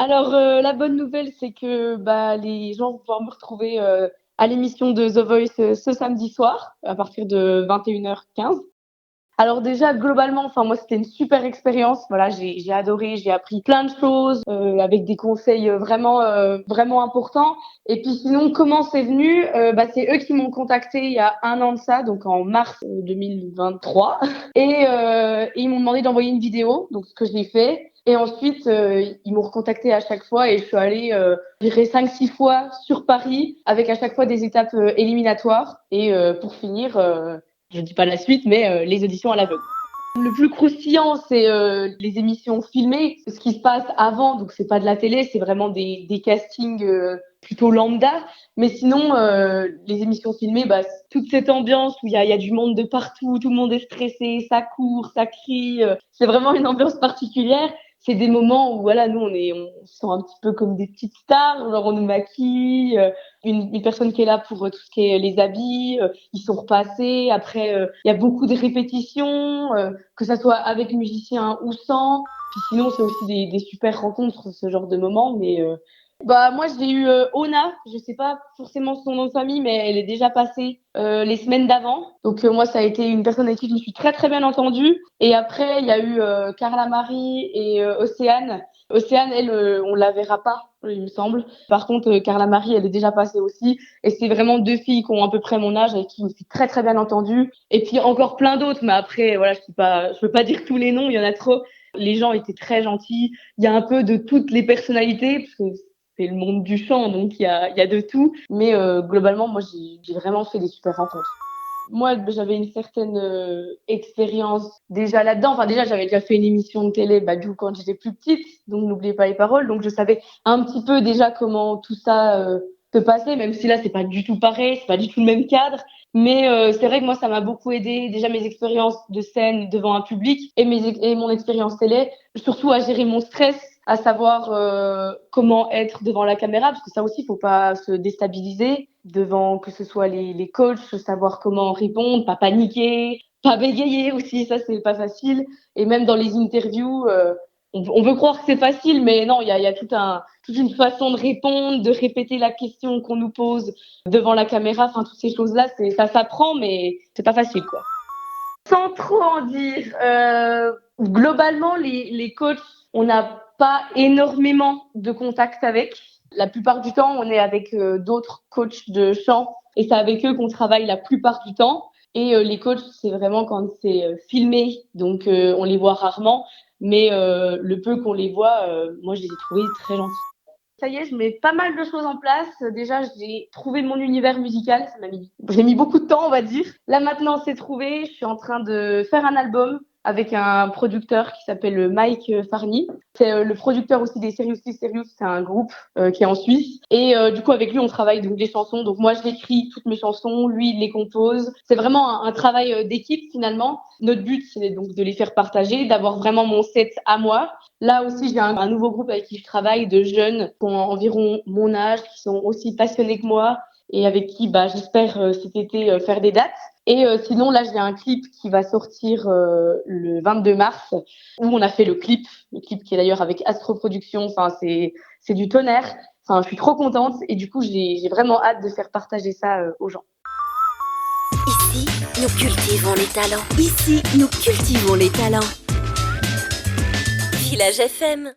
Alors, la bonne nouvelle, c'est que, bah, les gens vont pouvoir me retrouver, à l'émission de The Voice, ce samedi soir, à partir de 21h15. Alors déjà, globalement, enfin moi, c'était une super expérience. Voilà, j'ai adoré, j'ai appris plein de choses, avec des conseils, vraiment importants. Et puis sinon, comment c'est venu? Bah, c'est eux qui m'ont contactée il y a 1 an de ça, donc en mars, 2023 et ils m'ont demandé d'envoyer une vidéo, donc ce que j'ai fait et ensuite, ils m'ont recontactée à chaque fois et je suis allée, je dirais 5-6 fois sur Paris avec à chaque fois des étapes, éliminatoires et pour finir, je dis pas la suite, mais les auditions à l'aveugle. Le plus croustillant, c'est les émissions filmées, ce qui se passe avant, donc c'est pas de la télé, c'est vraiment des castings plutôt lambda. Mais sinon, les émissions filmées, bah, toute cette ambiance où il y a du monde de partout, tout le monde est stressé, ça court, ça crie, c'est vraiment une ambiance particulière. C'est des moments où voilà, nous on se sent un petit peu comme des petites stars, genre on nous maquille, une personne qui est là pour tout ce qui est les habits, ils sont repassés. Après, il y a beaucoup de répétitions, que ça soit avec musiciens ou sans. Puis sinon, c'est aussi des super rencontres, ce genre de moments. Mais bah moi, j'ai eu Ona. Je sais pas forcément son nom de famille, mais elle est déjà passée les semaines d'avant. Donc moi, ça a été une personne avec qui je me suis très très bien entendue. Et après, il y a eu Carla Marie et Océane. Océane, elle, on la verra pas, il me semble. Par contre, Carla Marie, elle est déjà passée aussi. Et c'est vraiment deux filles qui ont à peu près mon âge avec qui je me suis très très bien entendue. Et puis encore plein d'autres, mais après, voilà, je peux pas dire tous les noms, il y en a trop. Les gens étaient très gentils. Il y a un peu de toutes les personnalités, parce que c'est le monde du chant, donc il y a de tout. Mais globalement, moi, j'ai vraiment fait des super rencontres. Moi, j'avais une certaine expérience déjà là-dedans. Enfin, déjà, j'avais déjà fait une émission de télé, bah, du coup, quand j'étais plus petite, donc n'oubliez pas les paroles. Donc, je savais un petit peu déjà comment tout ça se passait, même si là, c'est pas du tout pareil, c'est pas du tout le même cadre. Mais c'est vrai que moi, ça m'a beaucoup aidé. Déjà, mes expériences de scène devant un public et mon expérience télé, surtout à gérer mon stress, à savoir comment être devant la caméra, parce que ça aussi, il faut pas se déstabiliser devant que ce soit les coachs, savoir comment répondre, pas paniquer, pas bégayer aussi, ça c'est pas facile. Et même dans les interviews, on veut croire que c'est facile, mais non, il y a toute une façon de répondre, de répéter la question qu'on nous pose devant la caméra. Enfin, toutes ces choses-là, ça s'apprend, mais c'est pas facile, quoi. Sans trop en dire, globalement, les coachs, on n'a pas énormément de contact avec. La plupart du temps, on est avec d'autres coachs de chant et c'est avec eux qu'on travaille la plupart du temps. Et les coachs, c'est vraiment quand c'est filmé, donc on les voit rarement, mais le peu qu'on les voit, moi je les ai trouvés très gentils. Ça y est, je mets pas mal de choses en place. Déjà, j'ai trouvé mon univers musical. J'ai mis beaucoup de temps, on va dire. Là, maintenant, c'est trouvé. Je suis en train de faire un album avec un producteur qui s'appelle Mike Farni. C'est le producteur aussi des Seriously Serious. C'est un groupe qui est en Suisse. Et du coup, avec lui, on travaille donc des chansons. Donc moi, je l'écris toutes mes chansons. Lui, il les compose. C'est vraiment un travail d'équipe finalement. Notre but, c'est donc de les faire partager, d'avoir vraiment mon set à moi. Là aussi, j'ai un nouveau groupe avec qui je travaille de jeunes qui ont environ mon âge, qui sont aussi passionnés que moi et avec qui bah, j'espère cet été faire des dates. Et sinon, là, j'ai un clip qui va sortir le 22 mars où on a fait le clip qui est d'ailleurs avec Astro Productions. Enfin, c'est du tonnerre. Enfin, je suis trop contente et du coup, j'ai vraiment hâte de faire partager ça aux gens. Ici, nous cultivons les talents. Ici, nous cultivons les talents. Village FM.